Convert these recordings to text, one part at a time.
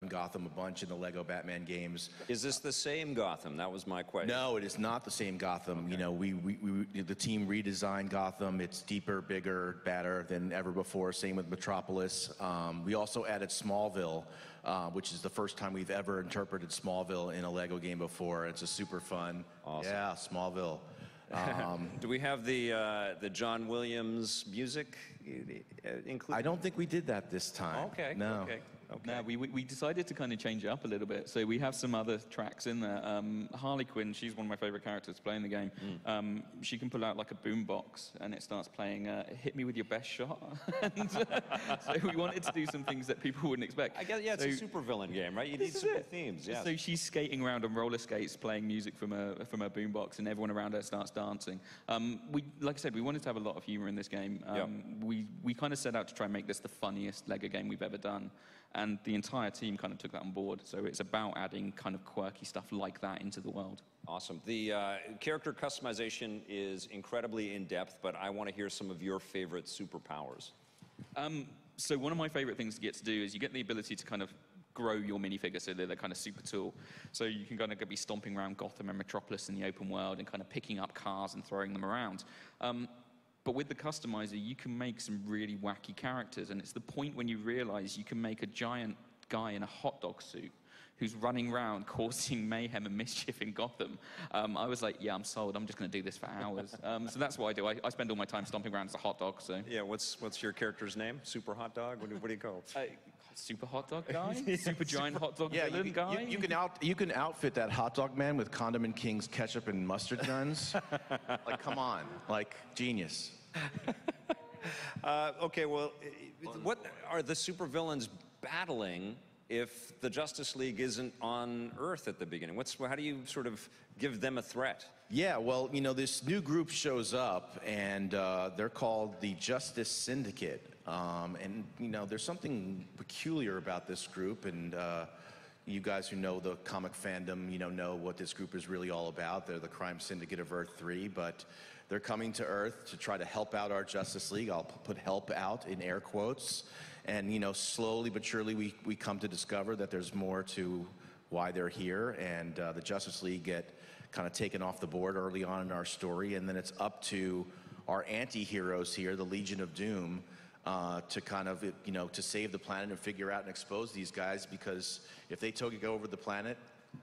Gotham a bunch in the Lego Batman games. Is this the same Gotham? That was my question. No, it is not the same Gotham. Okay. You know, the team redesigned Gotham. It's deeper, bigger, badder than ever before. Same with Metropolis. We also added Smallville, which is the first time we've ever interpreted Smallville in a Lego game before. It's a super fun. Awesome. Yeah, Smallville. Do we have the John Williams music included? I don't think we did that this time. Okay. No. Okay. No, we decided to kind of change it up a little bit. So we have some other tracks in there. Harley Quinn, she's one of my favorite characters playing the game. She can pull out like a boombox and it starts playing Hit Me With Your Best Shot. And, so we wanted to do some things that people wouldn't expect. I guess, yeah, it's a super villain game, right? You need some themes, yeah. So she's skating around on roller skates playing music from a boombox and everyone around her starts dancing. Like I said, we wanted to have a lot of humor in this game. We kind of set out to try and make this the funniest Lego game we've ever done. And the entire team kind of took that on board. So it's about adding kind of quirky stuff like that into the world. Awesome. The character customization is incredibly in-depth, but I want to hear some of your favorite superpowers. So one of my favorite things to get to do is you get the ability to kind of grow your minifigure, so they're the kind of super tool. So you can kind of be stomping around Gotham and Metropolis in the open world and kind of picking up cars and throwing them around. But with the customizer, you can make some really wacky characters, and it's the point when you realize you can make a giant guy in a hot dog suit who's running around causing mayhem and mischief in Gotham. I was like, yeah, I'm sold. I'm just going to do this for hours. So that's what I do. I spend all my time stomping around as a hot dog. So yeah, what's your character's name? Super hot dog? What do you call it? Super hot dog guy? Super giant hot dog villain guy? You can outfit that hot dog man with Condiment King's ketchup and mustard guns. Like, come on. Like, genius. Okay, well, what are the supervillains battling if the Justice League isn't on Earth at the beginning? How do you sort of give them a threat? Yeah, well, you know, this new group shows up, and they're called the Justice Syndicate. And, you know, there's something peculiar about this group, and you guys who know the comic fandom, you know what this group is really all about. They're the crime syndicate of Earth 3, but they're coming to Earth to try to help out our Justice League. I'll put help out in air quotes. And, you know, slowly but surely we come to discover that there's more to why they're here. And the Justice League get kind of taken off the board early on in our story. And then it's up to our anti-heroes here, the Legion of Doom, to kind of, you know, to save the planet and figure out and expose these guys. Because if they take over the planet,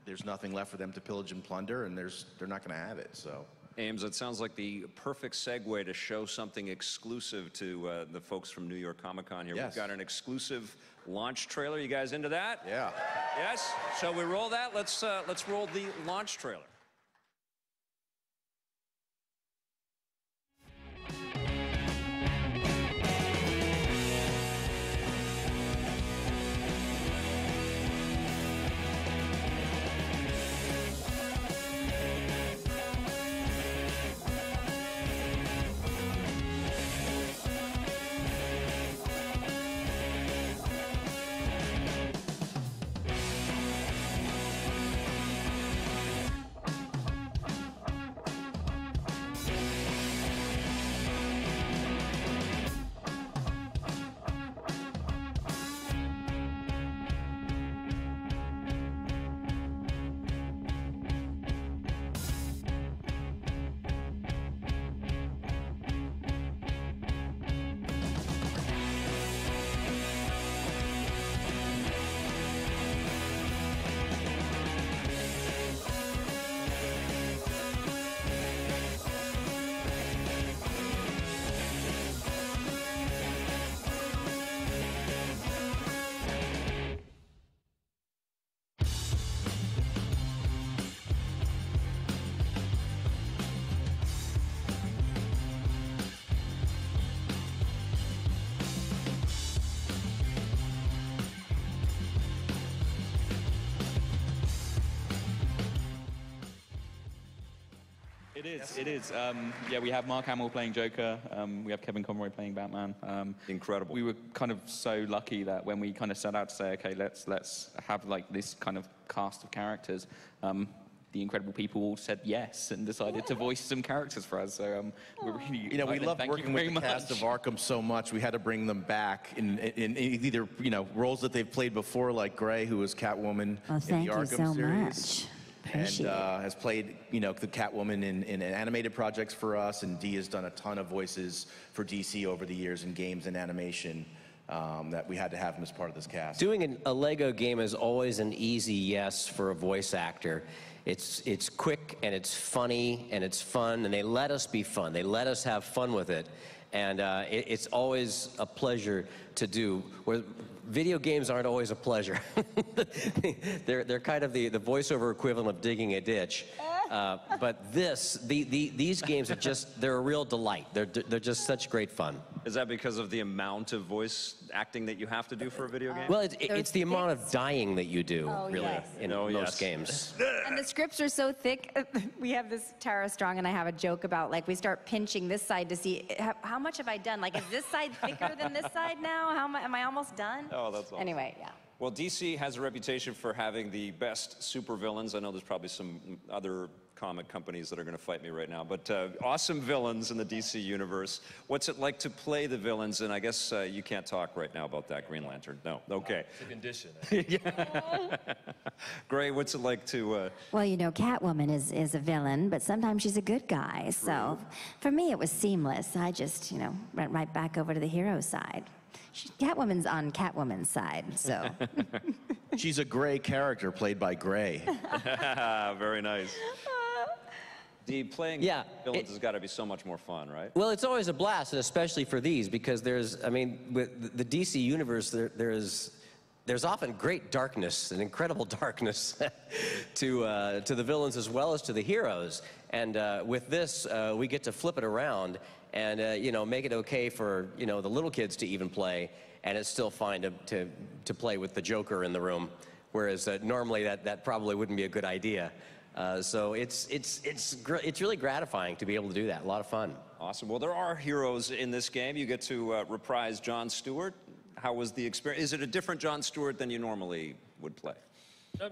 there's nothing left for them to pillage and plunder, and they're not going to have it, so. Ames, it sounds like the perfect segue to show something exclusive to the folks from New York Comic Con here. Yes. We've got an exclusive launch trailer. You guys into that? Yeah. Yes? Shall we roll that? Let's roll the launch trailer. It is. Yeah, we have Mark Hamill playing Joker. We have Kevin Conroy playing Batman. Incredible. We were kind of so lucky that when we kind of set out to say, okay, let's have like this kind of cast of characters, the incredible people all said yes and decided to voice some characters for us. So we're really You know, we excited. love Thank working you with very the cast of much. Arkham so much. We had to bring them back in either, you know, roles that they've played before, like Gray, who was Catwoman Well, in thank the you Arkham so series. much. Appreciate And has played, you know, the Catwoman in animated projects for us, and Dee has done a ton of voices for DC over the years in games and animation. That we had to have him as part of this cast. Doing a Lego game is always an easy yes for a voice actor. It's quick and it's funny and it's fun, and they let us be fun. They let us have fun with it, and it's always a pleasure to do. Where video games aren't always a pleasure. they're kind of the voiceover equivalent of digging a ditch. But these games are they're a real delight. They're just such great fun. Is that because of the amount of voice acting that you have to do for a video game? Well, it's the amount of dying that you do, really, yes. in most games. And the scripts are so thick. We have this, Tara Strong and I have a joke about, like, we start pinching this side to see how much have I done? Like, is this side thicker than this side now? Am I almost done? Oh, that's awesome. Anyway, yeah. Well, DC has a reputation for having the best supervillains. I know there's probably some other comic companies that are going to fight me right now, but awesome villains in the DC universe. What's it like to play the villains? And I guess you can't talk right now about that, Green Lantern. No, okay. It's a condition. Gray, what's it like to... Well, you know, Catwoman is a villain, but sometimes she's a good guy. So for me, it was seamless. I just, you know, went right back over to the hero side. Catwoman's on Catwoman's side, so. She's a Gray character played by Gray. Very nice. Playing villains has got to be so much more fun, right? Well, it's always a blast, and especially for these, because there's, I mean, with the DC universe, there's often great darkness, an incredible darkness to the villains as well as to the heroes. And with this, we get to flip it around and you know, make it okay for, you know, the little kids to even play, and it's still fine to play with the Joker in the room, whereas normally that probably wouldn't be a good idea. So it's really gratifying to be able to do that. A lot of fun. Awesome. Well, there are heroes in this game. You get to reprise Jon Stewart. How was the experience? Is it a different Jon Stewart than you normally would play?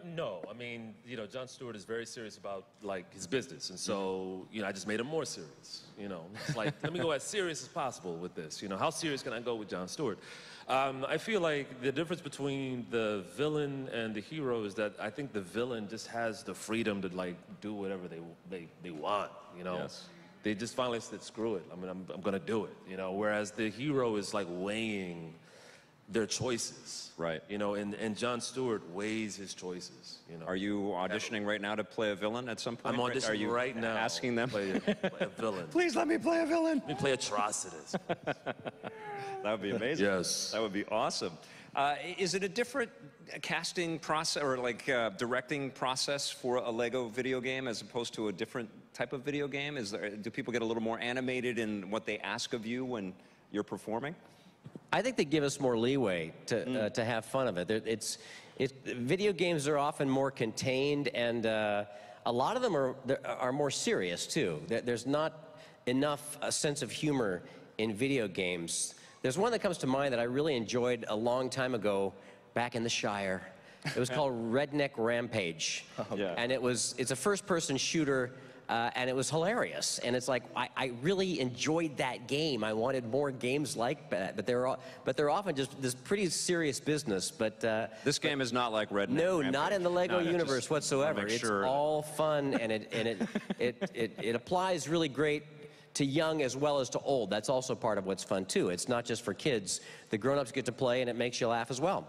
No, I mean, you know, Jon Stewart is very serious about, like, his business, and so, you know, I just made him more serious, you know. It's like, let me go as serious as possible with this, you know. How serious can I go with Jon Stewart? I feel like the difference between the villain and the hero is that I think the villain just has the freedom to, like, do whatever they want, you know. Yes. They just finally said, screw it, I mean, I'm gonna do it, you know, whereas the hero is, like, weighing their choices. Right. You know, and Jon Stewart weighs his choices, you know. Are you auditioning right now to play a villain at some point? I'm auditioning Are you right now. asking them? Play a villain. Please let me play a villain. Let me play Atrocitus. That would be amazing. Yes. That would be awesome. Is it a different casting process or like directing process for a Lego video game as opposed to a different type of video game? Do people get a little more animated in what they ask of you when you're performing? I think they give us more leeway to have fun of it. Video games are often more contained, and a lot of them are more serious too. There's not enough a sense of humor in video games. There's one that comes to mind that I really enjoyed a long time ago, back in the Shire. It was called Redneck Rampage, and it's a first-person shooter. And it was hilarious, and it's like I really enjoyed that game. I wanted more games like that, but they're often just this pretty serious business. But this game is not like Redneck. No, Rampage. not in the Lego universe whatsoever. It's sure. all fun, and it applies really great to young as well as to old. That's also part of what's fun too. It's not just for kids. The grown-ups get to play, and it makes you laugh as well.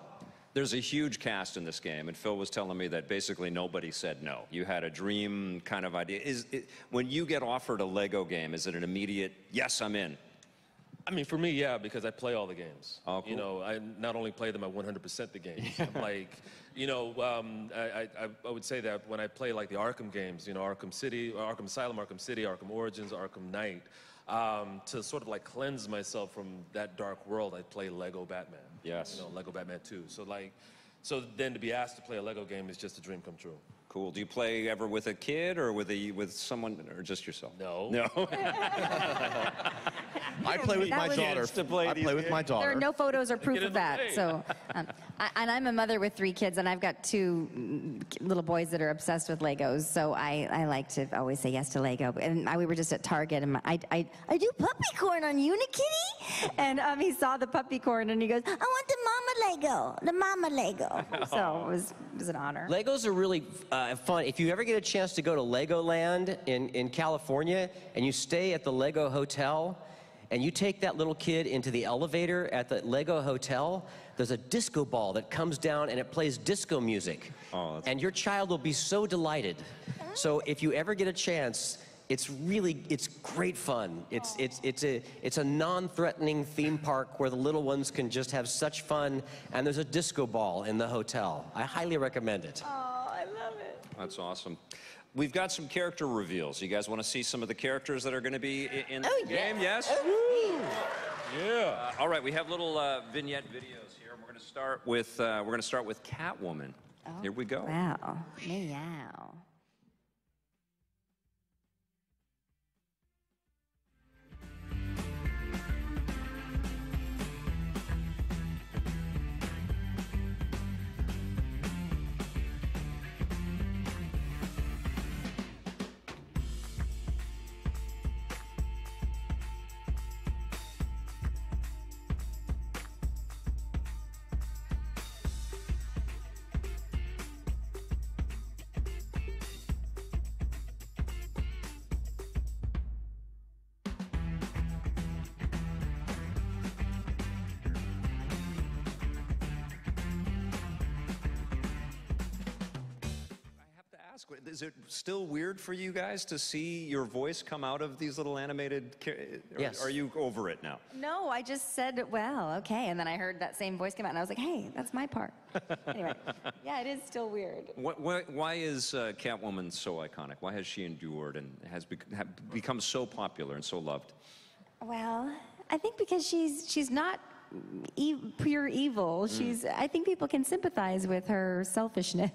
There's a huge cast in this game, and Phil was telling me that basically nobody said no. You had a dream kind of idea. When you get offered a Lego game, is it an immediate, yes, I'm in? I mean, for me, yeah, because I play all the games. Oh, cool. You know, I not only play them, I 100% the games. I'm like, you know, I would say that when I play like the Arkham games, you know, Arkham City, Arkham Asylum, Arkham City, Arkham Origins, Arkham Knight, to sort of like cleanse myself from that dark world, I play Lego Batman. Yes. You know, Lego Batman 2. So then to be asked to play a Lego game is just a dream come true. Cool. Do you play ever with a kid or with someone or just yourself? No. No. I play with my daughter. to play I these play with my There daughter. are no photos or proof Get in of the that. way. So And I'm a mother with 3 kids, and I've got 2 little boys that are obsessed with Legos. So I like to always say yes to Lego. And we were just at Target, and I do puppy corn on Unikitty, and he saw the puppy corn, and he goes, I want the mama Lego, the mama Lego. So it was an honor. Legos are really fun. If you ever get a chance to go to Legoland in California, and you stay at the Lego Hotel, and you take that little kid into the elevator at the Lego Hotel, there's a disco ball that comes down and it plays disco music. Oh, and your child will be so delighted. So if you ever get a chance, it's great fun. It's a non-threatening theme park where the little ones can just have such fun, and there's a disco ball in the hotel. I highly recommend it. Oh, I love it. That's awesome. We've got some character reveals. You guys want to see some of the characters that are going to be in the game? Yes? Yeah. All right, we have little vignette videos here. We're going to start with Catwoman. Oh, here we go. Wow. Meow. Is it still weird for you guys to see your voice come out of these little animated? Yes. Are you over it now? No, I just said, well, okay. And then I heard that same voice come out, and I was like, hey, that's my part. Anyway, yeah, it is still weird. Why is Catwoman so iconic? Why has she endured and has become so popular and so loved? Well, I think because she's not pure evil. I think people can sympathize with her selfishness.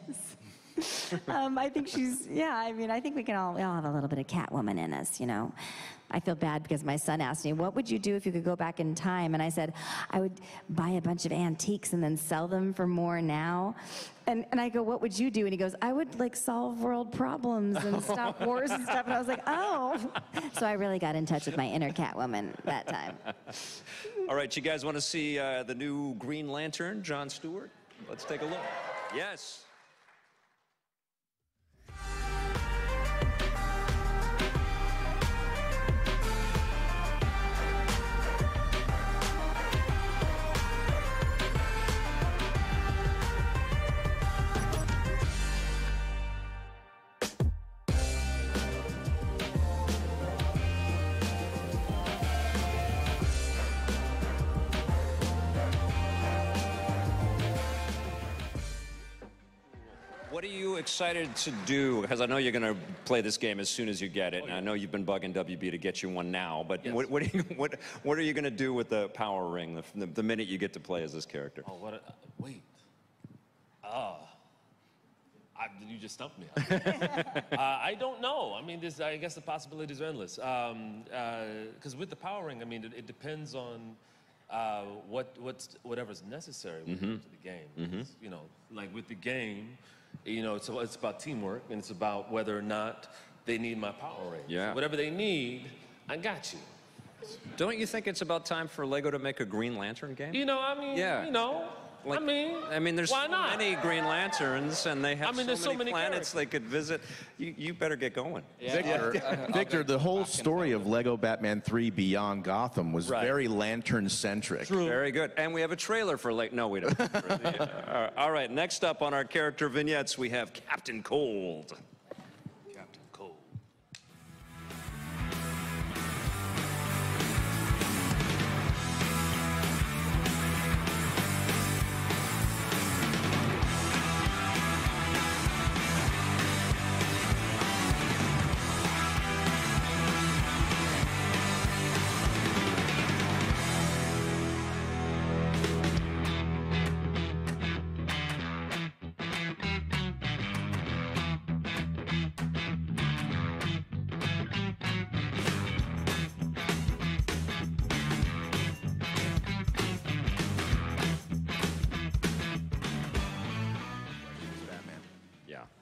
I think I think we can all have a little bit of Catwoman in us, you know. I feel bad because my son asked me, what would you do if you could go back in time? And I said, I would buy a bunch of antiques and then sell them for more now. And I go, what would you do? And he goes, I would like solve world problems and stop wars and stuff. And I was like, oh. So I really got in touch with my inner Catwoman that time. All right, you guys want to see the new Green Lantern, Jon Stewart? Let's take a look. Yes. What are you excited to do? Because I know you're going to play this game as soon as you get it, and I know you've been bugging WB to get you one now. But yes. What are you going to do with the power ring the minute you get to play as this character? Oh, wait. You just stumped me. I don't know. I mean, I guess the possibilities are endless. Because with the power ring, I mean, it depends on whatever's necessary to the game. You know, like with the game, you know, it's about teamwork, and it's about whether or not they need my power ring. Yeah. So whatever they need, I got you. Don't you think it's about time for Lego to make a Green Lantern game? You know, I mean, yeah. You know. Like, I mean, there's so many Green Lanterns, and they have so many planets they could visit. You better get going. Yeah. Victor, the whole story of Lego Batman 3 Beyond Gotham was very lantern-centric. Very good. And we have a trailer for No, we don't. All right, next up on our character vignettes, we have Captain Cold. Captain Cold.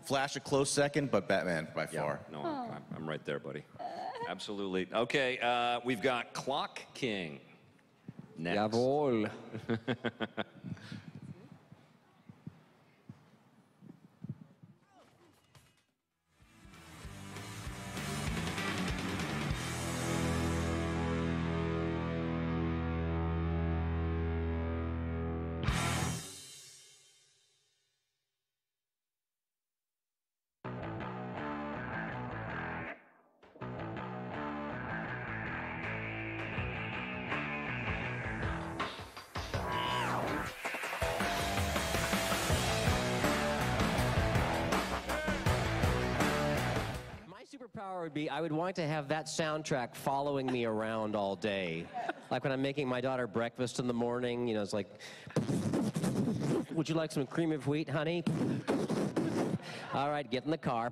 Flash a close second, but Batman by far. No, I'm right there, buddy. Absolutely. Okay, we've got Clock King next. Jawohl. Superpower would be I would want to have that soundtrack following me around all day. Like when I'm making my daughter breakfast in the morning, you know, it's like, would you like some cream of wheat, honey? All right, get in the car.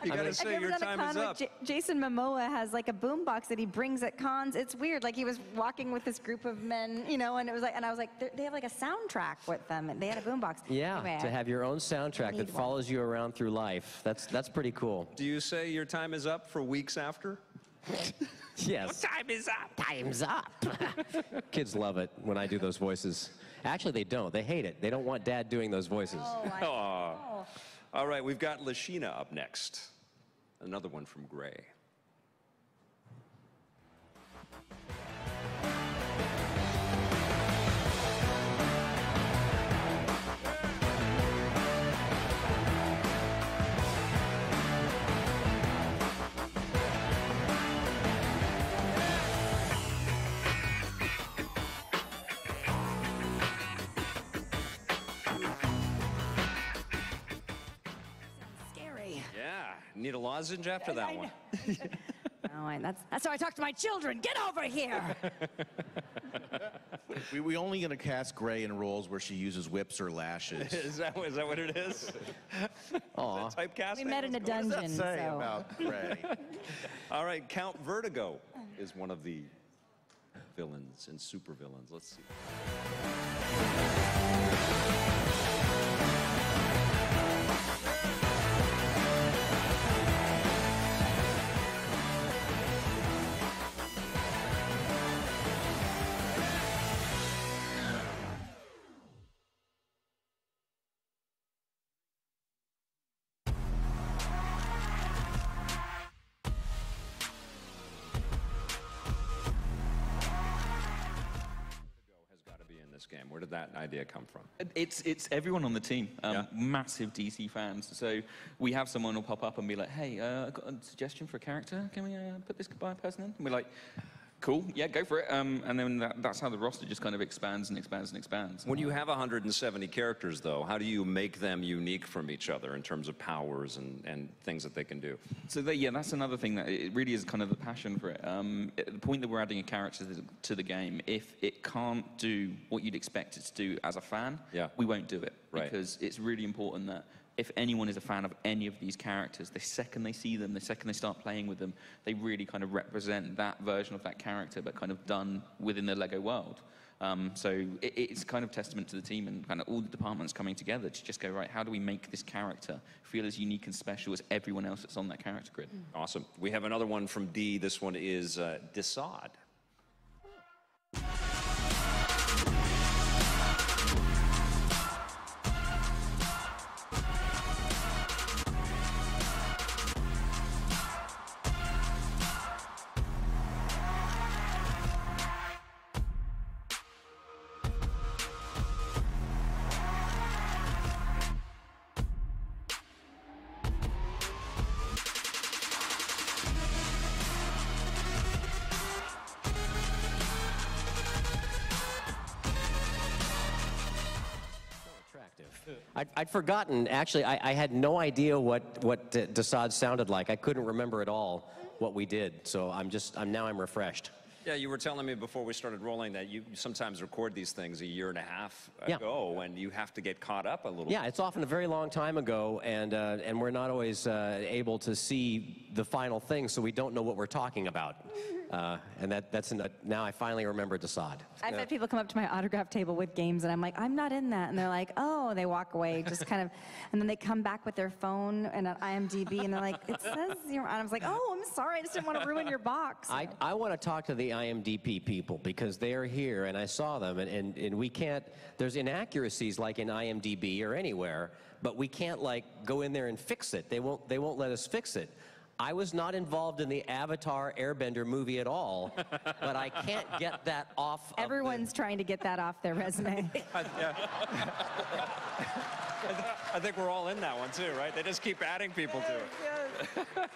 You gotta say your time is up. Jason Momoa has like a boombox that he brings at cons. It's weird. Like he was walking with this group of men, you know, and it was like, and I was like, they have like a soundtrack with them, and they had a boombox. Yeah, anyway, to have your own soundtrack that follows you around through life. That's pretty cool. Do you say your time is up for weeks after? Yes. Time is up. Time's up. Kids love it when I do those voices. Actually, they don't. They hate it. They don't want Dad doing those voices. Oh. All right, we've got Lashina up next. Another one from Gray. Need a lozenge after that one. Oh, that's how I talk to my children. Get over here. We only going to cast Gray in roles where she uses whips or lashes. Is that what it is? Aw. Is that typecasting? We met in a What does dungeon. that say so. about Gray? All right, Count Vertigo is one of the villains and supervillains. Let's see. Game. Where did that idea come from? It's everyone on the team. Yeah. Massive DC fans. So we have someone will pop up and be like, "Hey, I've got a suggestion for a character. Can we put this person in?" And we're like, "Cool, yeah, go for it." And then that's how the roster just kind of expands and expands and expands. When you have 170 characters, though, how do you make them unique from each other in terms of powers and things that they can do? So that's another thing that it really is kind of the passion for it. At the point that we're adding a character to the game, if it can't do what you'd expect it to do as a fan, we won't do it. Right. Because it's really important that if anyone is a fan of any of these characters, the second they see them, the second they start playing with them, they really kind of represent that version of that character, but kind of done within the Lego world. So it's kind of testament to the team and kind of all the departments coming together to just go, right, how do we make this character feel as unique and special as everyone else that's on that character grid? Awesome. We have another one from D. This one is Desaad. I'd forgotten, actually, I had no idea what Desaad sounded like. I couldn't remember at all what we did, so I'm refreshed. Yeah, you were telling me before we started rolling that you sometimes record these things a year and a half ago, and you have to get caught up a little bit. Yeah, it's often a very long time ago, and we're not always able to see the final thing, so we don't know what we're talking about. And now I finally remember Desaad. I've had people come up to my autograph table with games, and I'm like, I'm not in that. And they're like, oh, they walk away, just kind of, and then they come back with their phone and an IMDb, and they're like, it says, and I was like, oh, I'm sorry, I just didn't want to ruin your box. I want to talk to the IMDb people because they are here, and I saw them, and we can't, there's inaccuracies like in IMDb or anywhere, but we can't like go in there and fix it. They won't let us fix it. I was not involved in the Avatar Airbender movie at all, but I can't get that off. Everyone's trying to get that off their resume. I think we're all in that one too, right? They just keep adding people to it.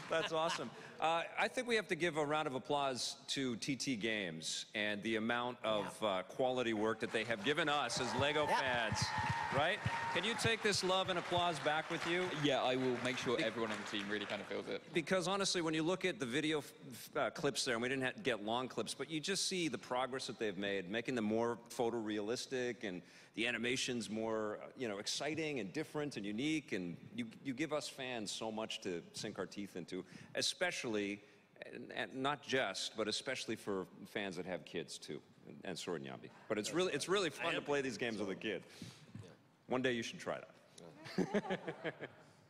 That's awesome. I think we have to give a round of applause to TT Games and the amount of quality work that they have given us as Lego fans, right? Can you take this love and applause back with you? Yeah, I will make sure everyone on the team really kind of feels it. Because honestly, when you look at the video clips there, and we didn't have to get long clips, but you just see the progress that they've made, making them more photorealistic and the animations more, exciting and different and unique, and you give us fans so much to sink our teeth into, especially, and not just, but especially for fans that have kids too, and Sword Nyambi. But it's really fun to play these games with a kid. One day you should try that.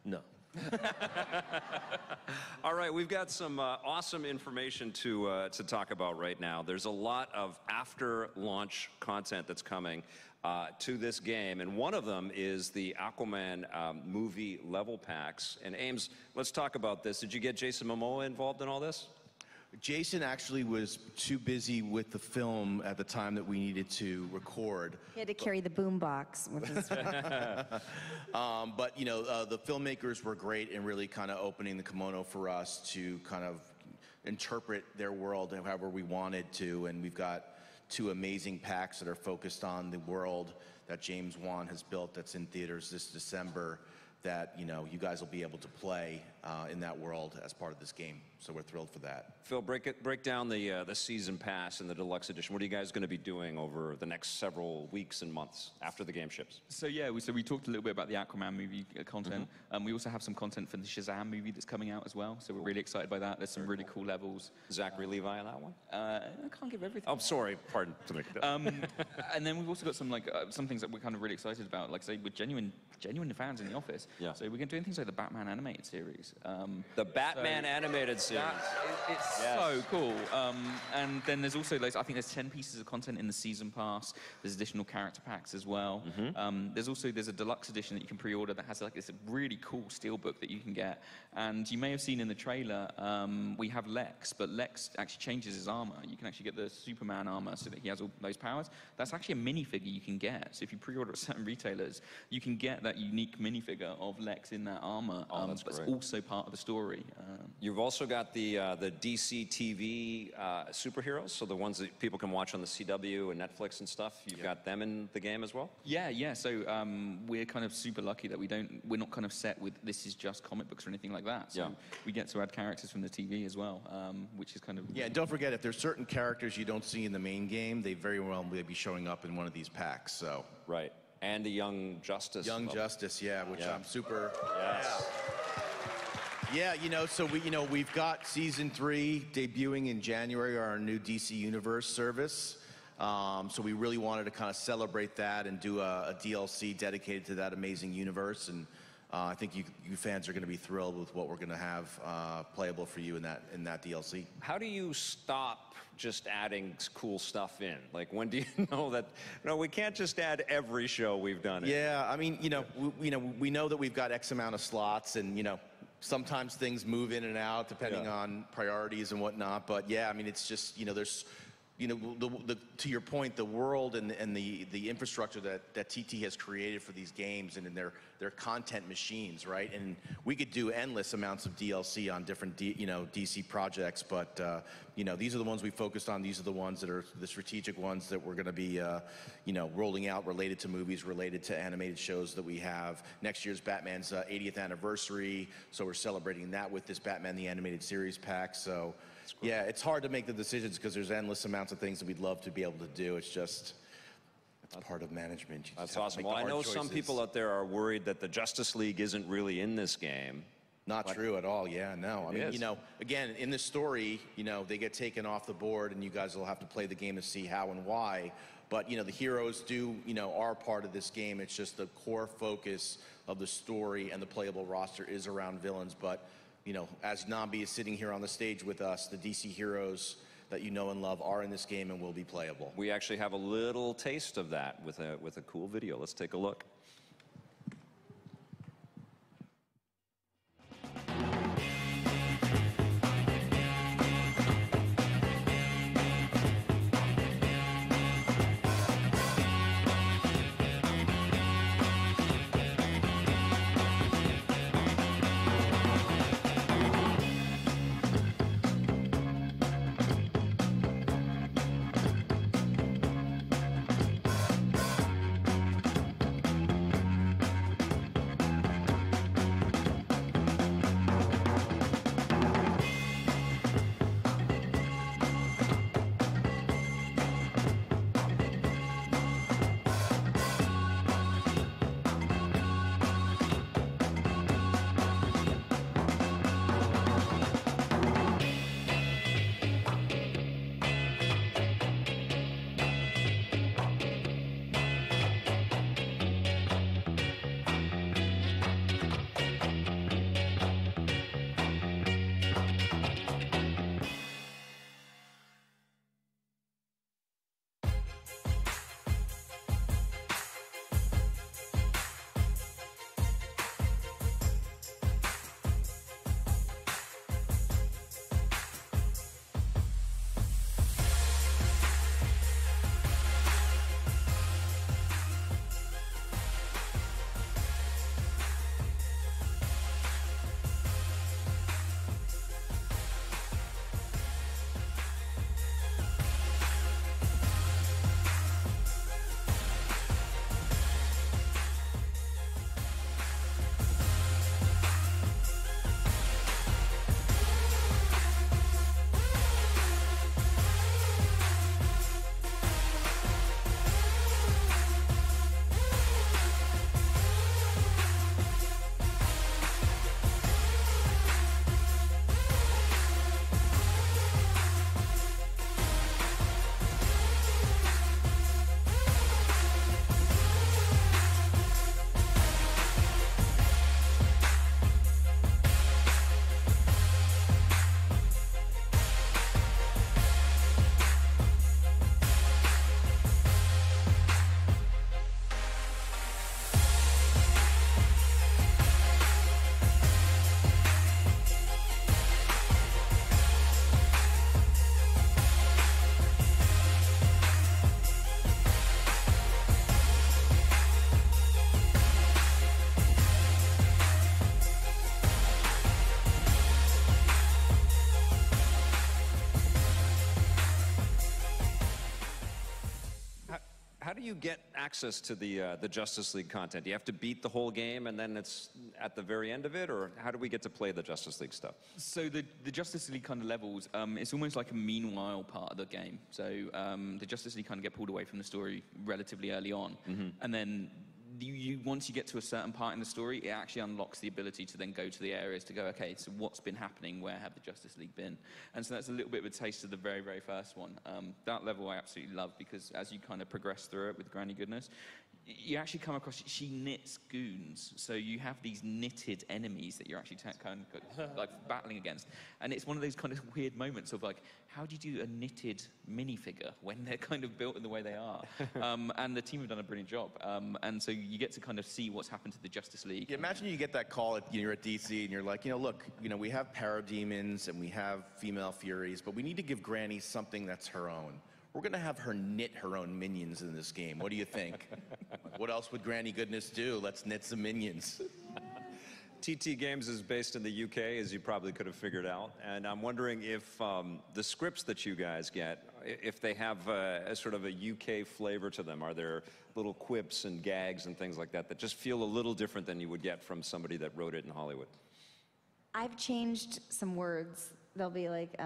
No. All right, we've got some awesome information to talk about right now. There's a lot of after-launch content that's coming to this game, and one of them is the Aquaman movie level packs. And Ames, let's talk about this. Did you get Jason Momoa involved in all this? Jason actually was too busy with the film at the time that we needed to record. He had to carry the boom box with his but the filmmakers were great in really kind of opening the kimono for us to kind of interpret their world however we wanted to, and we've got two amazing packs that are focused on the world that James Wan has built that's in theaters this December that you guys will be able to play in that world as part of this game. So we're thrilled for that. Phil, break down the season pass and the deluxe edition. What are you guys going to be doing over the next several weeks and months after the game ships? So we talked a little bit about the Aquaman movie content. We also have some content for the Shazam movie that's coming out as well. So we're really excited by that. There's some really cool levels. Zachary Levi on that one? I can't give everything. Oh, sorry. Pardon. And then we've also got some things that we're kind of really excited about. Like say, we're genuine fans in the office. Yeah. So we're going to do things like the Batman animated series. The Batman animated series. It's so cool. And then there's also, I think there's 10 pieces of content in the season pass. There's additional character packs as well. There's a deluxe edition that you can pre-order that has this really cool steelbook that you can get. And you may have seen in the trailer, we have Lex, but Lex actually changes his armor. You can actually get the Superman armor so that he has all those powers. That's actually a minifigure you can get. So if you pre-order at certain retailers, you can get that unique minifigure of Lex in that armor. That's but great. It's also part of the story. You've also got the DC TV superheroes, so the ones that people can watch on the CW and Netflix and stuff. You've got them in the game as well? Yeah. So we're kind of super lucky that we're not kind of set with this is just comic books or anything like that. So we get to add characters from the TV as well, which is kind of... Yeah, and don't forget, if there's certain characters you don't see in the main game, they very well may be showing up in one of these packs, so... Right. And the Young Justice. Young Justice, which I'm super... Yes. Yeah, so we've got season 3 debuting in January, our new DC Universe service. So we really wanted to kind of celebrate that and do a DLC dedicated to that amazing universe. And I think you fans are going to be thrilled with what we're going to have playable for you in that DLC. How do you stop just adding cool stuff in? Like, when do you know that, no, we can't just add every show we've done? Yeah, I mean, we know that we've got X amount of slots, and, sometimes things move in and out depending on priorities and whatnot. But yeah, I mean, it's just, there's, to your point, the world and the infrastructure that TT has created for these games and in their content machines, right? And we could do endless amounts of DLC on different, DC projects, but, these are the ones we focused on. These are the ones that are the strategic ones that we're going to be, rolling out related to movies, related to animated shows that we have. Next year's Batman's 80th anniversary, so we're celebrating that with this Batman the Animated Series pack. So, yeah, it's hard to make the decisions because there's endless amounts of things that we'd love to be able to do. It's just, it's part of management. That's awesome. Well, I know some people out there are worried that the Justice League isn't really in this game. Not true at all. Yeah, no. I mean, is. you know, again, in the story, you know, they get taken off the board, and you guys will have to play the game to see how and why. But you know, the heroes do, you know, are part of this game. It's just the core focus of the story and the playable roster is around villains. But you know, as Nambi is sitting here on the stage with us, the DC heroes that you know and love are in this game and will be playable. We actually have a little taste of that with a cool video. Let's take a look. How do you get access to the Justice League content? Do you have to beat the whole game and then it's at the very end of it, or how do we get to play the Justice League stuff? So the Justice League kind of levels, it's almost like a meanwhile part of the game. So the Justice League kind of get pulled away from the story relatively early on, and then once you get to a certain part in the story, it actually unlocks the ability to then go to the areas to go, okay, so what's been happening? Where have the Justice League been? And so that's a little bit of a taste of the very, very first one. That level I absolutely love, because as you kind of progress through it with Granny Goodness, you actually come across, she knits goons. So you have these knitted enemies that you're actually kind of like battling against. And it's one of those kind of weird moments of like, how do you do a knitted minifigure when they're kind of built in the way they are? And the team have done a brilliant job. And so you get to kind of see what's happened to the Justice League. Yeah, imagine you get that call, you're at DC, and you're like, look, we have parademons and we have female furies, but we need to give Granny something that's her own. We're going to have her knit her own minions in this game. What do you think? What else would Granny Goodness do? Let's knit some minions. TT Games is based in the UK, as you probably could have figured out. And I'm wondering if the scripts that you guys get, if they have a sort of a UK flavor to them. Are there little quips and gags and things like that that just feel a little different than you would get from somebody that wrote it in Hollywood? I've changed some words there'll be like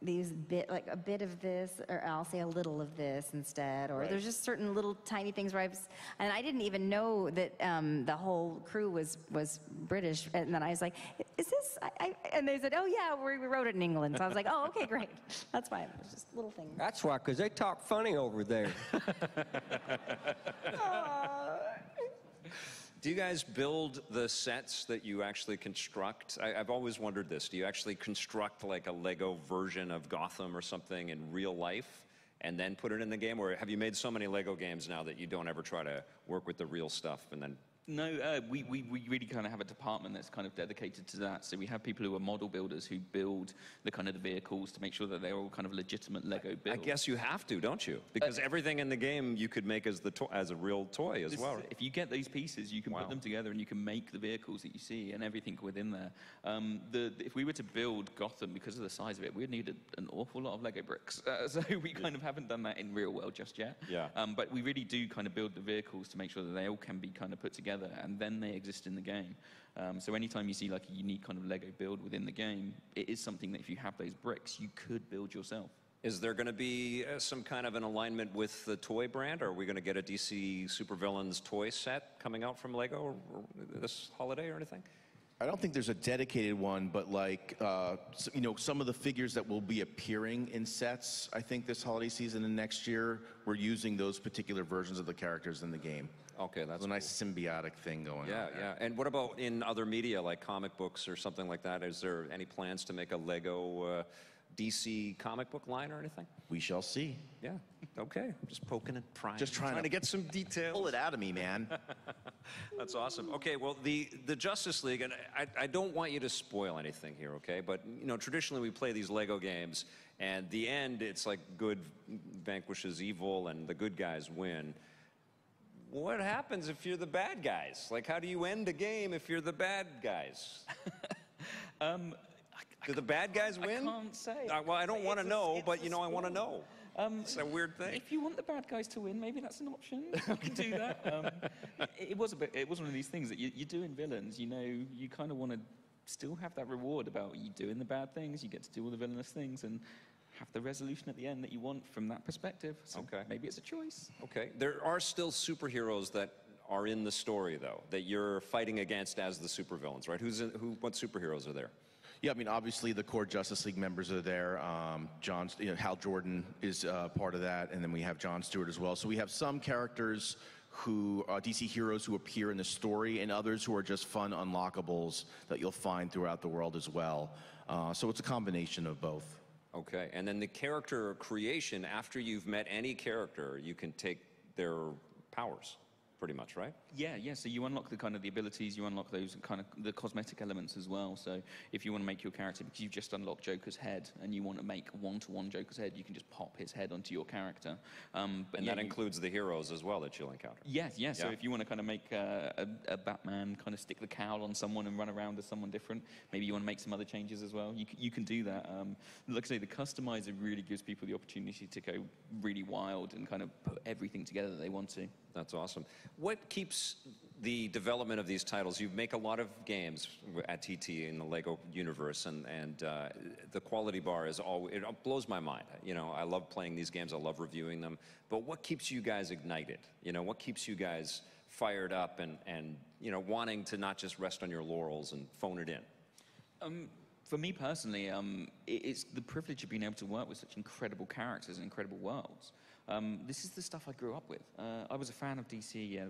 these like a bit of this, or I'll say a little of this instead, or there's just certain little tiny things where and I didn't even know that the whole crew was British, and then I was like, is this? And they said, oh yeah, we wrote it in England. So I was like, oh okay, great. That's fine. It's just little things. That's why, because they talk funny over there. Do you guys build the sets that you actually construct? I've always wondered this. Do you actually construct like a Lego version of Gotham or something in real life and then put it in the game? Or have you made so many Lego games now that you don't ever try to work with the real stuff and then... No, we really kind of have a department that's kind of dedicated to that. So we have people who are model builders who build the kind of the vehicles to make sure that they're all kind of legitimate Lego builds. I guess you have to, don't you? Because everything in the game you could make as as a real toy as well. If you get those pieces, you can put them together and you can make the vehicles that you see and everything within there. If we were to build Gotham, because of the size of it, we'd need an awful lot of Lego bricks. So we kind of haven't done that in real world just yet. Yeah. But we really do kind of build the vehicles to make sure that they all can be kind of put together, and then they exist in the game. So anytime you see like a unique kind of Lego build within the game, it is something that if you have those bricks, you could build yourself. Is there going to be some kind of an alignment with the toy brand? Are we going to get a DC Super-Villains toy set coming out from Lego this holiday or anything? I don't think there's a dedicated one, but like, you know, some of the figures that will be appearing in sets, I think this holiday season and next year, we're using those particular versions of the characters in the game. Okay, that's a nice symbiotic thing going on. Yeah. And what about in other media, like comic books or something like that? Is there any plans to make a Lego DC comic book line or anything? We shall see. Yeah. Okay. Just poking and prying. Just trying to get some details. Pull it out of me, man. That's awesome. Okay, well, the Justice League, and I don't want you to spoil anything here, okay? But, you know, traditionally we play these Lego games, and the end, it's like good vanquishes evil and the good guys win. What happens if you're the bad guys? Like, how do you end a game if you're the bad guys? Do the bad guys win? I can't say. Well, I don't want to know, but, you know, I want to know. It's a weird thing. If you want the bad guys to win, maybe that's an option. You can do that. It was one of these things that you're doing villains. You know, you kind of want to still have that reward about you doing the bad things. You get to do all the villainous things and have the resolution at the end that you want from that perspective. So maybe it's a choice. Okay. There are still superheroes that are in the story, though, that you're fighting against as the supervillains, right? What superheroes are there? Yeah, I mean, obviously the core Justice League members are there. Hal Jordan is part of that, and then we have John Stewart as well. So we have some characters who are DC heroes who appear in the story, and others who are just fun unlockables that you'll find throughout the world as well. So it's a combination of both. Okay, and then the character creation, after you've met any character, you can take their powers, pretty much, right? Yeah, so you unlock the kind of the abilities, you unlock those kind of the cosmetic elements as well. So if you want to make your character, because you've just unlocked Joker's head, and you want to make one-to-one Joker's head, you can just pop his head onto your character. And that includes the heroes as well that you'll encounter. Yeah, so if you want to kind of make a Batman kind of stick the cowl on someone and run around as someone different, maybe you want to make some other changes as well, you can do that. Like I say, the customizer really gives people the opportunity to go really wild and kind of put everything together that they want to. That's awesome. What keeps the development of these titles? You make a lot of games at TT in the Lego universe, and the quality bar is always, it blows my mind. You know, I love playing these games, I love reviewing them, but what keeps you guys ignited? You know, what keeps you guys fired up and you know, wanting to not just rest on your laurels and phone it in? For me personally, it's the privilege of being able to work with such incredible characters and incredible worlds. This is the stuff I grew up with. I was a fan of DC,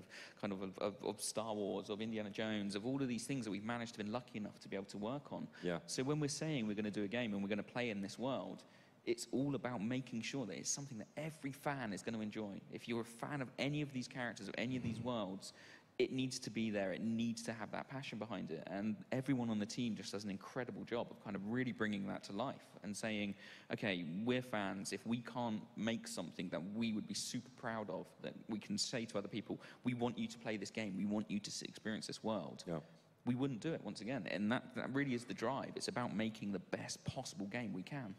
of Star Wars, of Indiana Jones, of all of these things that we've managed to be lucky enough to be able to work on. Yeah. So when we're saying we're going to do a game and we're going to play in this world, it's all about making sure that it's something that every fan is going to enjoy. If you're a fan of any of these characters, of any of these worlds, it needs to be there. It needs to have that passion behind it. And everyone on the team just does an incredible job of kind of really bringing that to life and saying, okay, we're fans. If we can't make something that we would be super proud of, that we can say to other people, we want you to play this game. We want you to experience this world. Yeah. We wouldn't do it once again. And that really is the drive. It's about making the best possible game we can.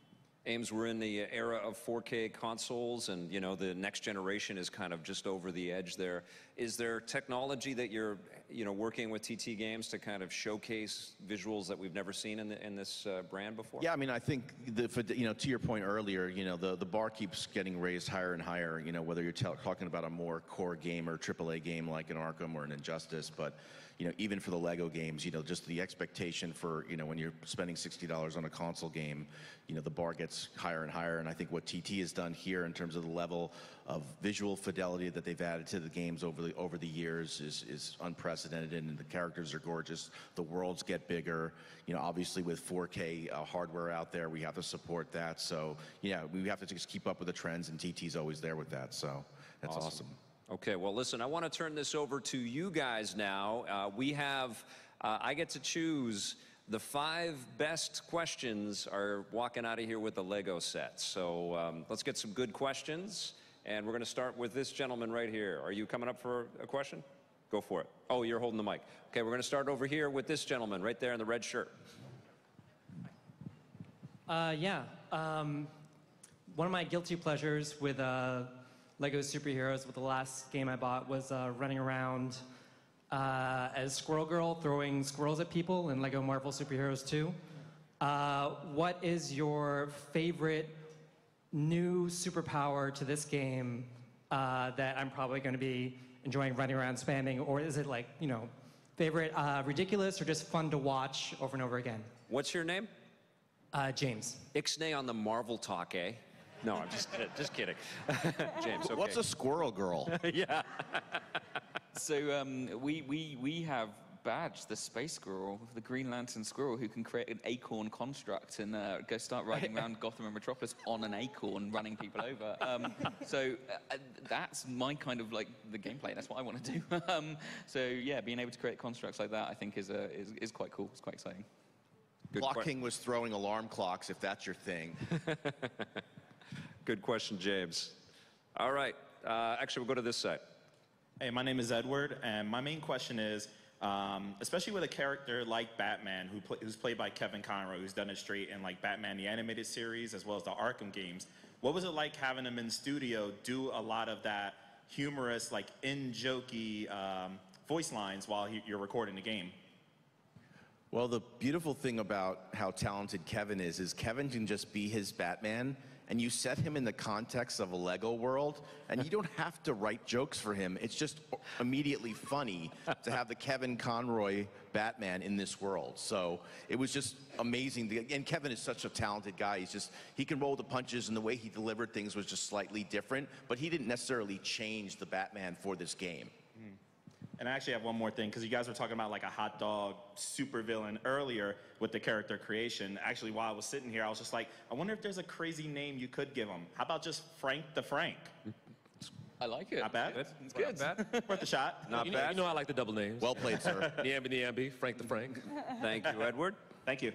Ames, we're in the era of 4K consoles, and you know the next generation is kind of just over the edge there. Is there technology that you're you know, working with TT Games to kind of showcase visuals that we've never seen in this brand before? Yeah, I mean, I think, you know, to your point earlier, you know, the bar keeps getting raised higher and higher, you know, whether you're talking about a more core game or AAA game like an Arkham or an Injustice, but, you know, even for the Lego games, you know, just the expectation for, you know, when you're spending $60 on a console game, you know, the bar gets higher and higher, and I think what TT has done here in terms of the level of visual fidelity that they've added to the games over the years is unprecedented, and the characters are gorgeous. The worlds get bigger. You know, obviously with 4K hardware out there, we have to support that. So yeah, we have to just keep up with the trends, and TT's always there with that. So that's awesome. Okay, well, listen, I want to turn this over to you guys now. We have, I get to choose the 5 best questions are walking out of here with the Lego set. So let's get some good questions. And we're going to start with this gentleman right here. Are you coming up for a question? Go for it. Oh, you're holding the mic. Okay, we're going to start over here with this gentleman right there in the red shirt. Yeah. One of my guilty pleasures with Lego Superheroes, with the last game I bought, was running around as Squirrel Girl, throwing squirrels at people in Lego Marvel Superheroes 2. What is your favorite new superpower to this game that I'm probably going to be enjoying running around spamming? Or is it like, you know, favorite ridiculous or just fun to watch over and over again? What's your name? James. Ixnay on the Marvel talk, eh? No, I'm just kidding. James, okay. What's a Squirrel Girl? Yeah. So we have Badge, the space squirrel, the Green Lantern squirrel, who can create an acorn construct and go start riding around Gotham and Metropolis on an acorn, running people over. So that's my kind of like the gameplay. That's what I want to do. So yeah, being able to create constructs like that, I think is quite cool. It's quite exciting. Clock King was throwing alarm clocks, if that's your thing. Good question, James. All right. Actually, we'll go to this side. Hey, my name is Edward, and my main question is, especially with a character like Batman, who's played by Kevin Conroy, who's done it straight in like Batman the Animated Series as well as the Arkham games. What was it like having him in studio do a lot of that humorous, like in-jokey voice lines while you're recording the game? Well, the beautiful thing about how talented Kevin is Kevin can just be his Batman, and you set him in the context of a Lego world, and you don't have to write jokes for him. It's just immediately funny to have the Kevin Conroy Batman in this world. So it was just amazing. And Kevin is such a talented guy. He can roll the punches, and the way he delivered things was just slightly different, but he didn't necessarily change the Batman for this game. And I actually have one more thing, because you guys were talking about like a hot dog supervillain earlier with the character creation. Actually, while I was sitting here, I was just like, I wonder if there's a crazy name you could give him. How about just Frank the Frank? I like it. Not bad. It's good. Not bad. Worth a shot. Not You bad. know I like the double names. Well played, sir. Niambi, Frank the Frank. Thank you, Edward. Thank you.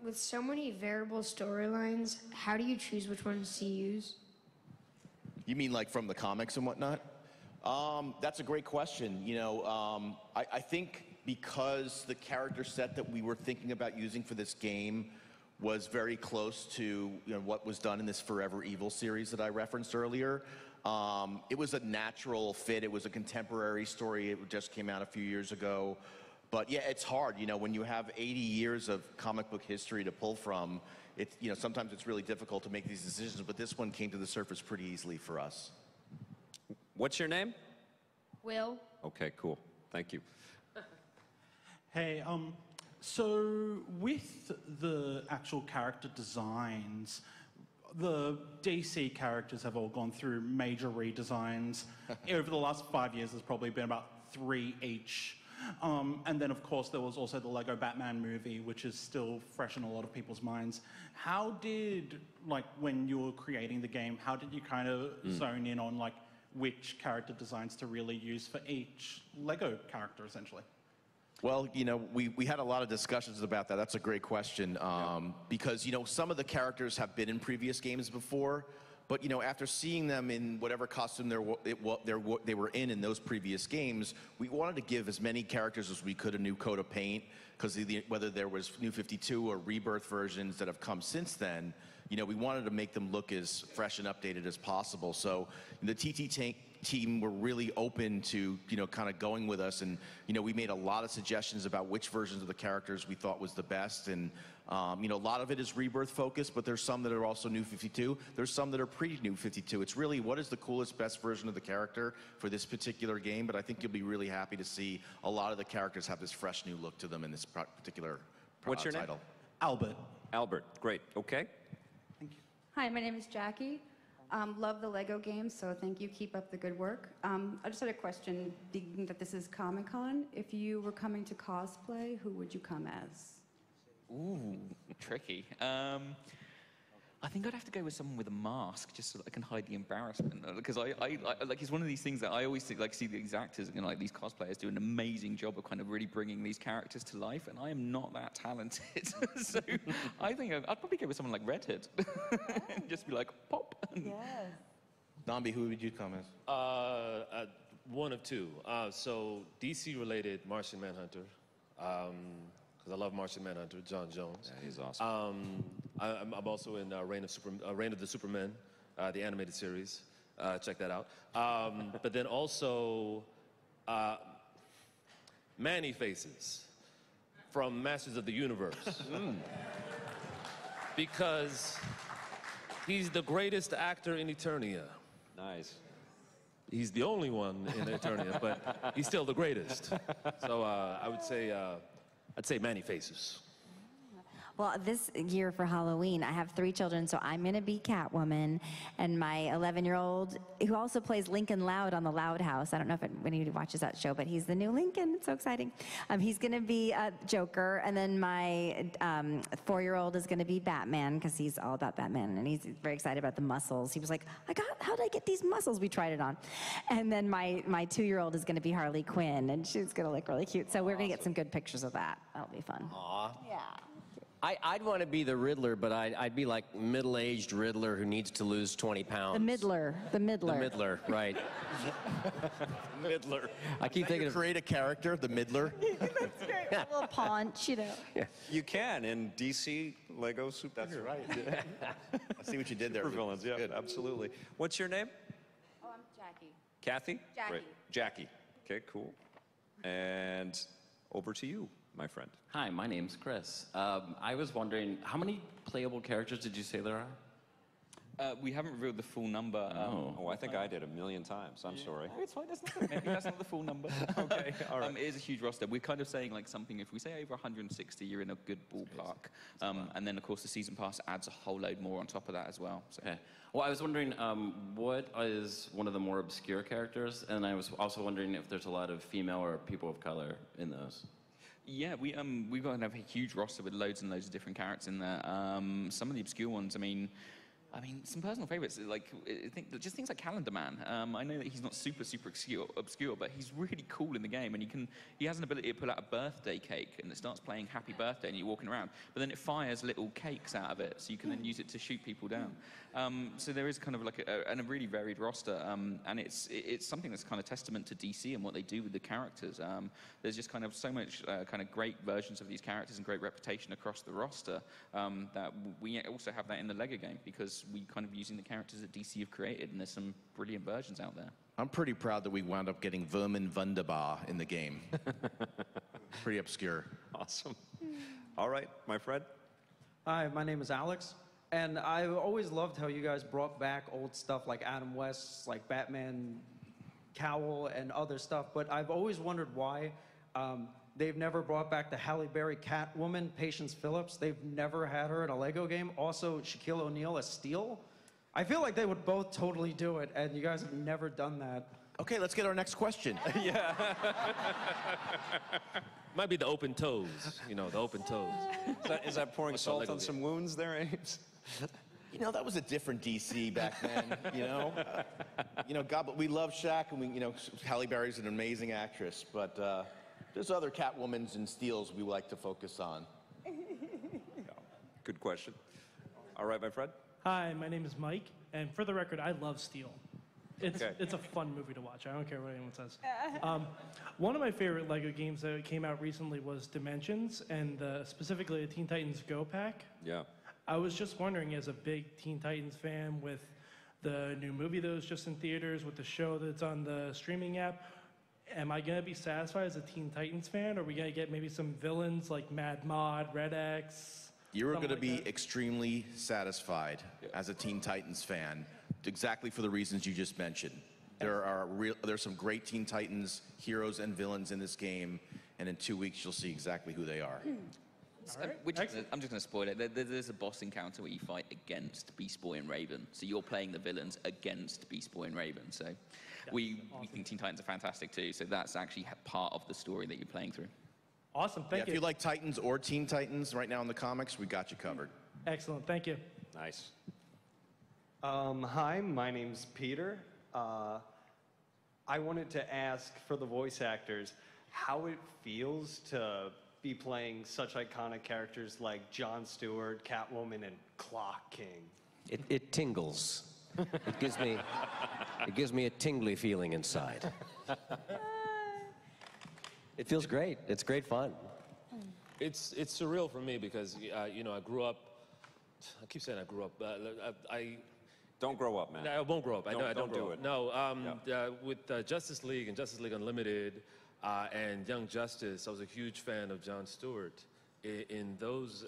With so many variable storylines, how do you choose which ones to use? You mean like from the comics and whatnot? That's a great question. You know, I think because the character set that we were thinking about using for this game was very close to what was done in this Forever Evil series that I referenced earlier, it was a natural fit. It was a contemporary story. It just came out a few years ago. But yeah, it's hard. You know, when you have 80 years of comic book history to pull from, sometimes it's really difficult to make these decisions. But this one came to the surface pretty easily for us. What's your name? Will? Okay, cool. Thank you. Hey, so with the actual character designs, the DC characters have all gone through major redesigns. Over the last 5 years, there's probably been about 3 each. And then, of course, there was also the Lego Batman movie, which is still fresh in a lot of people's minds. How did, like, when you were creating the game, how did you kind of zone in on, like, which character designs to really use for each Lego character, essentially? Well, you know, we had a lot of discussions about that. That's a great question. Because, you know, some of the characters have been in previous games before, but, you know, after seeing them in whatever costume they were in those previous games, we wanted to give as many characters as we could a new coat of paint, because whether there was New 52 or Rebirth versions that have come since then, you know, we wanted to make them look as fresh and updated as possible. So the TT team were really open to, kind of going with us. And, we made a lot of suggestions about which versions of the characters we thought was the best. And, a lot of it is Rebirth focused, but there's some that are also New 52. There's some that are pre-New 52. It's really what is the coolest, best version of the character for this particular game. But I think you'll be really happy to see a lot of the characters have this fresh new look to them in this particular What's your name? title. Albert. Albert, great. Okay. Hi, my name is Jackie. Love the Lego games, so thank you. Keep up the good work. I just had a question, being that this is Comic-Con. If you were coming to cosplay, who would you come as? Ooh, tricky. I think I'd have to go with someone with a mask, just so that I can hide the embarrassment. Because I like, it's one of these things that I always think, like, see these actors and like these cosplayers do an amazing job of kind of really bringing these characters to life, and I am not that talented. So I think I'd probably go with someone like Redhead, and just be like, pop. Yes. Nambi, who would you come as? One of two. So DC-related Martian Manhunter. Because I love Martian Manhunter, John Jones. Yeah, he's awesome. I'm also in Reign of the Supermen, the animated series. Check that out. But then also Manny Faces from Masters of the Universe. Because he's the greatest actor in Eternia. Nice. He's the only one in Eternia, but he's still the greatest. So I would say, I'd say Manny Faces. Well, this year for Halloween, I have 3 children, so I'm going to be Catwoman, and my 11-year-old, who also plays Lincoln Loud on the Loud House. I don't know if anybody watches that show, but he's the new Lincoln. It's so exciting. He's going to be Joker, and then my 4-year-old is going to be Batman, because he's all about Batman, and he's very excited about the muscles. He was like, how did I get these muscles? We tried it on. And then my 2-year-old is going to be Harley Quinn, and she's going to look really cute. So we're going to get some good pictures of that. That'll be fun. Aw. Yeah. I'd want to be the Riddler, but I'd be like middle-aged Riddler who needs to lose 20 pounds. The Middler. The Middler, right. Middler. I keep thinking of... create a character, the Middler? That's great. A little paunch, Yeah. You can in DC Lego Super. That's right. I see what you did there. Supervillains, yeah, Good. absolutely. What's your name? Oh, I'm Jackie. Kathy? Jackie. Great. Jackie. Okay, cool. And over to you, my friend. Hi, my name's Chris. I was wondering, how many playable characters did you say there are? We haven't revealed the full number. Oh, I think I did 1,000,000 times. I'm sorry. No, it's fine. Maybe that's not the full number. Okay, all right. It is a huge roster. We're kind of saying like something, if we say over 160, you're in a good ballpark. And then, of course, the season pass adds a whole load more on top of that as well. So. Okay. Well, I was wondering, what is one of the more obscure characters? And I was also wondering if there's a lot of female or people of color in those. Yeah, we've got a huge roster with loads and loads of different characters in there. Some of the obscure ones, I mean, some personal favorites, like just things like Calendar Man. I know that he's not super obscure, but he's really cool in the game, and he has an ability to pull out a birthday cake, and it starts playing Happy Birthday, and you're walking around, but then it fires little cakes out of it, so you can then use it to shoot people down. So there is kind of like a really varied roster, and it's something that's kind of testament to DC and what they do with the characters. There's just kind of so much kind of great versions of these characters and great reputation across the roster that we also have that in the Lego game, because we kind of using the characters that DC have created, and there's some brilliant versions out there. I'm pretty proud that we wound up getting Vermin Wunderbar in the game. Pretty obscure. Awesome. All right, my friend. Hi, my name is Alex. And I always loved how you guys brought back old stuff like Adam West's, like Batman Cowl and other stuff. But I've always wondered why they've never brought back the Halle Berry Catwoman, Patience Phillips. They've never had her in a Lego game. Also, Shaquille O'Neal as Steel. I feel like they would both totally do it, and you guys have never done that. Okay, let's get our next question. Yeah. Might be the open toes, the open toes. Is that pouring salt on some wounds there, Ames? That was a different DC back then, God, but we love Shaq, and Halle Berry's an amazing actress, but there's other Catwomans and Steels we like to focus on. Good question. All right, my friend. Hi, my name is Mike, and for the record, I love Steel. Okay. It's a fun movie to watch. I don't care what anyone says. One of my favorite Lego games that came out recently was Dimensions, and specifically the Teen Titans Go Pack. Yeah. I was just wondering, as a big Teen Titans fan with the new movie that was just in theaters, with the show that's on the streaming app. Am I gonna be satisfied as a Teen Titans fan, or are we gonna get maybe some villains like Mad Mod, Red X? You're going to like be that? extremely satisfied as a Teen Titans fan, exactly for the reasons you just mentioned. There's some great Teen Titans heroes and villains in this game, and in 2 weeks you'll see exactly who they are. I'm just going to spoil it. There's a boss encounter where you fight against Beast Boy and Raven. So you're playing the villains against Beast Boy and Raven. So we think Teen Titans are fantastic too. So that's actually part of the story that you're playing through. Awesome, thank you. If you like Titans or Teen Titans right now in the comics, we got you covered. Excellent, thank you. Nice. Hi, my name's Peter. I wanted to ask for the voice actors how it feels to be playing such iconic characters like Jon Stewart, Catwoman, and Clock King. It tingles. It gives me a tingly feeling inside. It feels great. It's great fun. It's surreal for me because you know, I grew up. I keep saying I grew up. I don't grow up, man. I won't grow up. I don't do grow it. up. No, with Justice League and Justice League Unlimited and Young Justice, I was a huge fan of Jon Stewart in those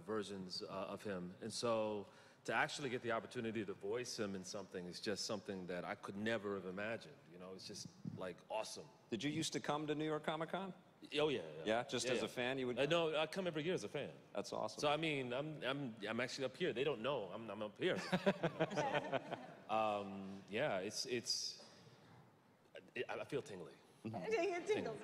versions of him, and so to actually get the opportunity to voice him in something is just something that I could never have imagined. You know, it's just like awesome. Did you used to come to New York Comic Con? Oh yeah. Yeah, just as a fan, you would. No, I come every year as a fan. That's awesome. So I mean, I'm actually up here. They don't know I'm up here. So, yeah, I feel tingly. Tingles.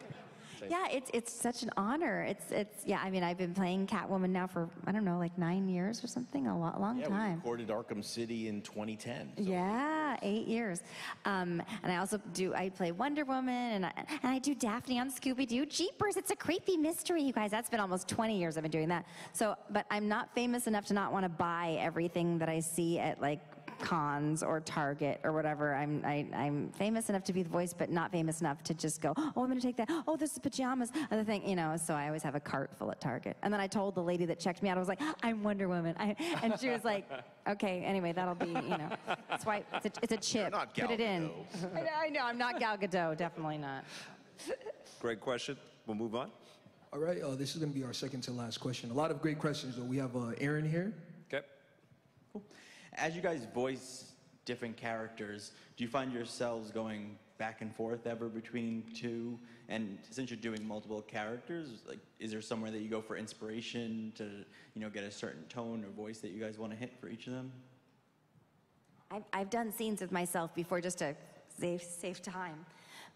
Yeah, it's such an honor. It's yeah. I mean, I've been playing Catwoman now for I don't know, like 9 years or something, long We time. recorded Arkham City in 2010. So. Yeah, 8 years. And I also I play Wonder Woman, and I do Daphne on Scooby-Doo. Jeepers, it's a creepy mystery, you guys. That's been almost 20 years I've been doing that. So, but I'm not famous enough to not want to buy everything that I see at like cons or Target or whatever. I'm famous enough to be the voice, but not famous enough to just go, oh, I'm going to take that. Oh, this is pajamas. Other thing, you know. So I always have a cart full at Target. And then I told the lady that checked me out, I was like, I'm Wonder Woman, and she was like, okay, anyway, that'll be, you know. That's why it's a chip. Not Gal Put it in. Gadot. I know, I'm not Gal Gadot, definitely not. Great question. We'll move on. All right, this is going to be our second to last question. A lot of great questions, though. We have Aaron here. Okay. As you guys voice different characters, do you find yourselves going back and forth ever between two? And since you're doing multiple characters, like, is there somewhere that you go for inspiration to, you know, get a certain tone or voice that you guys want to hit for each of them? I've done scenes with myself before just to save time.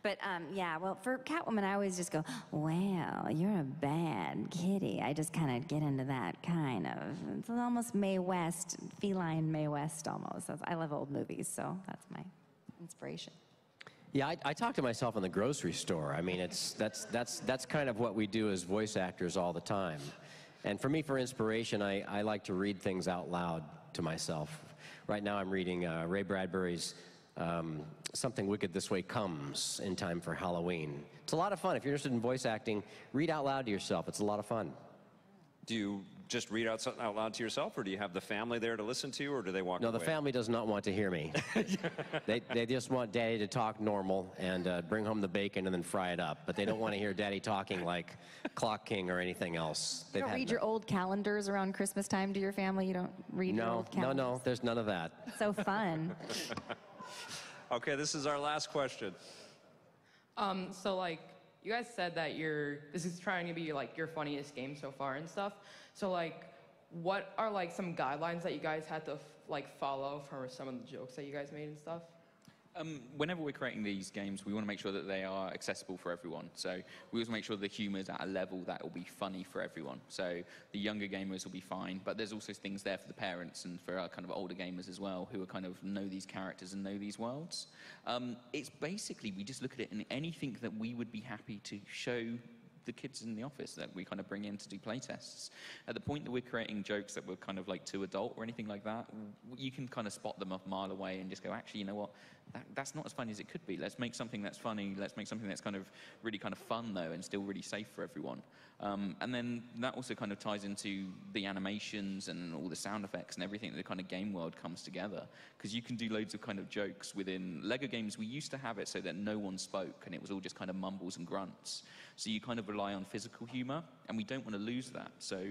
But yeah, well, for Catwoman, I always just go, well, you're a bad kitty. I just kind of get into that kind of. It's almost Mae West, feline Mae West almost. I love old movies, so that's my inspiration. Yeah, I talk to myself in the grocery store. I mean, that's kind of what we do as voice actors all the time. And for me, for inspiration, I like to read things out loud to myself. Right now, I'm reading Ray Bradbury's Something Wicked This Way Comes in time for Halloween. It's a lot of fun. If you're interested in voice acting, read out loud to yourself. It's a lot of fun. Do you just read out something out loud to yourself, or do you have the family there to listen to, or do they walk No, away? the family does not want to hear me. They just want Daddy to talk normal and bring home the bacon and then fry it up. But they don't want to hear Daddy talking like Clock King or anything else. You don't read your old calendars around Christmas time to your family? You don't read your old calendars? No, there's none of that. So fun. Okay, this is our last question. So like you guys said that this is trying to be like your funniest game so far and stuff. So like, what are like some guidelines that you guys had to like follow for some of the jokes that you guys made and stuff? Whenever we're creating these games, we want to make sure that they are accessible for everyone. So we always make sure the humor is at a level that will be funny for everyone. So the younger gamers will be fine, but there's also things there for the parents and for our kind of older gamers as well, who are kind of know these characters and know these worlds. It's basically, we just look at it in anything that we would be happy to show the kids in the office that we kind of bring in to do play tests. At the point that we're creating jokes that were kind of like too adult or anything like that, you can kind of spot them a mile away and just go, actually, you know what, that's not as funny as it could be. Let's make something that's funny. Let's make something that's kind of really kind of fun, though, and still really safe for everyone. And then that also kind of ties into the animations and all the sound effects and everything that the kind of game world comes together. Because you can do loads of kind of jokes within Lego games. We used to have it so that no one spoke, and it was all just kind of mumbles and grunts. So you kind of rely on physical humor, and we don't want to lose that. So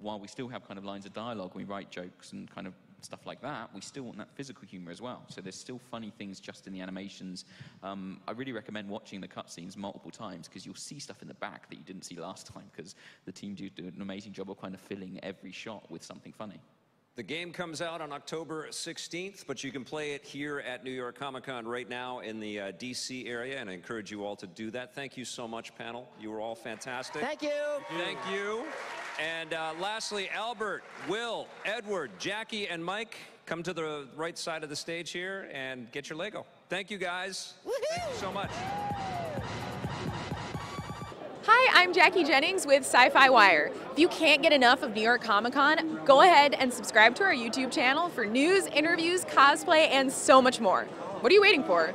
while we still have kind of lines of dialogue, we write jokes and kind of stuff like that, we still want that physical humor as well. So there's still funny things just in the animations. I really recommend watching the cutscenes multiple times, because you'll see stuff in the back that you didn't see last time, because the team do an amazing job of kind of filling every shot with something funny. The game comes out on October 16th, but you can play it here at New York Comic Con right now in the DC area, and I encourage you all to do that. Thank you so much, panel. You were all fantastic. Thank you. Thank you. And lastly, Albert, Will, Edward, Jackie, and Mike, come to the right side of the stage here and get your Lego. Thank you, guys. Thank you so much. Hi, I'm Jackie Jennings with SYFY WIRE. If you can't get enough of New York Comic Con, go ahead and subscribe to our YouTube channel for news, interviews, cosplay, and so much more. What are you waiting for?